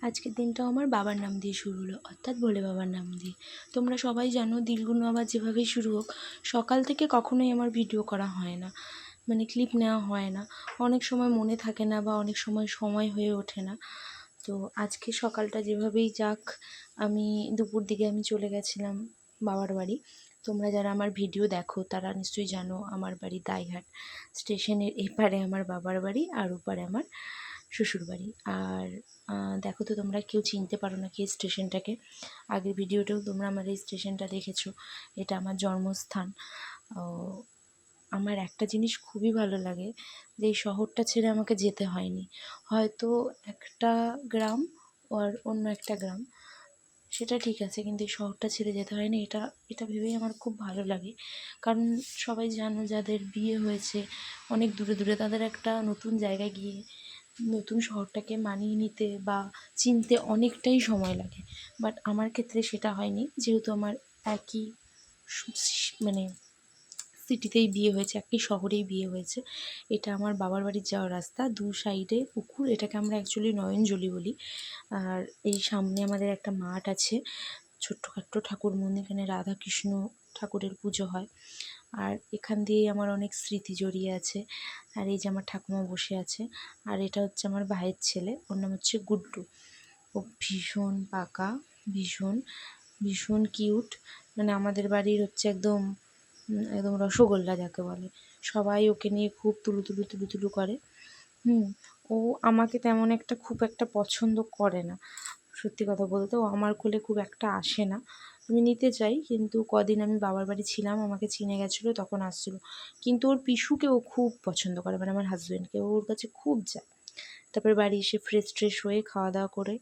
আজকের দিনটাও আমার বাবার নাম দিয়ে শুরু হলো, অর্থাৎ ভোলে বাবার নাম দিয়ে। তোমরা সবাই জানো দিলগুনো আবার যেভাবেই শুরু হোক, সকাল থেকে কখনোই আমার ভিডিও করা হয় না, মানে ক্লিপ নেওয়া হয় না। অনেক সময় মনে থাকে না বা অনেক সময় সময় হয়ে ওঠে না। তো আজকে সকালটা যেভাবেই যাক, আমি দুপুর দিকে আমি চলে গেছিলাম বাবার বাড়ি। তোমরা যারা আমার ভিডিও দেখো তারা নিশ্চয়ই জানো আমার বাড়ি দাইহাট স্টেশনের এপারে আমার বাবার বাড়ি আর ওপারে আমার শ্বশুর বাড়ি। আর দেখো তো তোমরা কেউ চিনতে পারো না কি এই স্টেশনটাকে। আগের ভিডিওতেও তোমরা আমার এই স্টেশনটা দেখেছো, এটা আমার জন্মস্থান। আমার একটা জিনিস খুবই ভালো লাগে যে এই শহরটা ছেড়ে আমাকে যেতে হয়নি। হয়তো একটা গ্রাম আর অন্য একটা গ্রাম, সেটা ঠিক আছে, কিন্তু এই শহরটা ছেড়ে যেতে হয়নি, এটা এটা ভেবেই আমার খুব ভালো লাগে। কারণ সবাই জানো যাদের বিয়ে হয়েছে অনেক দূরে দূরে, তাদের একটা নতুন জায়গায় গিয়ে নতুন শহরটাকে মানিয়ে নিতে বা চিনতে অনেকটাই সময় লাগে। বাট আমার ক্ষেত্রে সেটা হয়নি, যেহেতু আমার একই মানে সিটিতেই বিয়ে হয়েছে, একই শহরেই বিয়ে হয়েছে। এটা আমার বাবার বাড়ির যাওয়ার রাস্তা, দু সাইডে পুকুর, এটাকে আমরা অ্যাকচুয়ালি নয়নজলি বলি। আর এই সামনে আমাদের একটা মাঠ আছে, ছোট্টখাট্ট ঠাকুর মন্দির, এখানে রাধাকৃষ্ণ ঠাকুরের পুজো হয়। আর এখান দিয়েই আমার অনেক স্মৃতি জড়িয়ে আছে। আর এই যে আমার ঠাকুমা বসে আছে, আর এটা হচ্ছে আমার ভাইয়ের ছেলে, ওর নাম হচ্ছে গুড্ডু। ও ভীষণ পাকা, ভীষণ ভীষণ কিউট, মানে আমাদের বাড়ির হচ্ছে একদম একদম রসগোল্লা যাকে বলে। সবাই ওকে নিয়ে খুব তুলু করে। ও আমাকে তেমন একটা খুব একটা পছন্দ করে না, সত্যি কথা বলতে। ও আমার কোলে খুব একটা আসে না। আমি নিতে চাই, কিন্তু কদিন আমি বাবার বাড়ি ছিলাম, আমাকে চিনে গেছিলো, তখন আসছিলো। কিন্তু ওর পিসুকে ও খুব পছন্দ করে, মানে আমার হাজব্যান্ডকে, ওর কাছে খুব যায়। তারপরে বাড়ি এসে ফ্রেশ হয়ে খাওয়া দাওয়া করে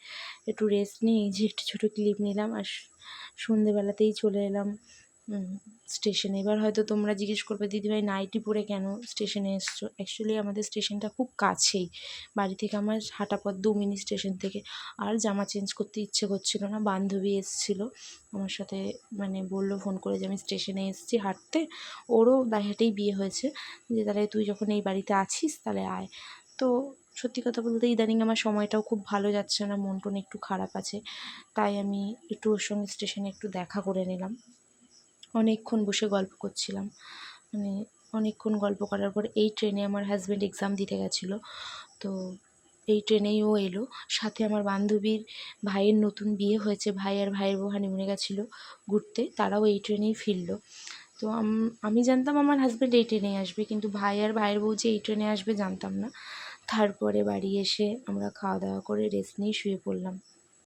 একটু রেস্ট নিয়ে এই যে একটু ছোটো ক্লিপ নিলাম। আর সন্ধেবেলাতেই চলে এলাম স্টেশনে। এবার হয়তো তোমরা জিজ্ঞেস করবে, দিদিভাই নাইটি পরে কেন স্টেশনে এসছো? অ্যাকচুয়ালি আমাদের স্টেশনটা খুব কাছেই, বাড়ি থেকে আমার হাঁটা পথ 2 মিনিট স্টেশন থেকে। আর জামা চেঞ্জ করতে ইচ্ছে করছিলো না। বান্ধবী এসেছিলো আমার সাথে, মানে বললো ফোন করে যে আমি স্টেশনে এসেছি হাঁটতে, ওরও দাইহাটেই বিয়ে হয়েছে, যে তাহলে তুই যখন এই বাড়িতে আছিস তাহলে আয়। তো সত্যি কথা বলতে ইদানিং আমার সময়টাও খুব ভালো যাচ্ছে না, মন টন একটু খারাপ আছে, তাই আমি একটু ওর সঙ্গে স্টেশনে একটু দেখা করে নিলাম। অনেকক্ষণ বসে গল্প করছিলাম, মানে অনেকক্ষণ গল্প করার পর এই ট্রেনে আমার হাজব্যান্ড এক্সাম দিতে গেছিলো, তো এই ট্রেনেই ও এলো। সাথে আমার বান্ধবীর ভাইয়ের নতুন বিয়ে হয়েছে, ভাই আর ভাইয়ের বউ হানিমুনে গেছিলো ঘুরতে, তারাও এই ট্রেনেই ফিরলো। তো আমি জানতাম আমার হাজব্যান্ড এই ট্রেনেই আসবে, কিন্তু ভাই আর ভাইয়ের বউ যে এই ট্রেনে আসবে জানতাম না। তারপরে বাড়ি এসে আমরা খাওয়া দাওয়া করে রেস্ট নিয়ে শুয়ে পড়লাম।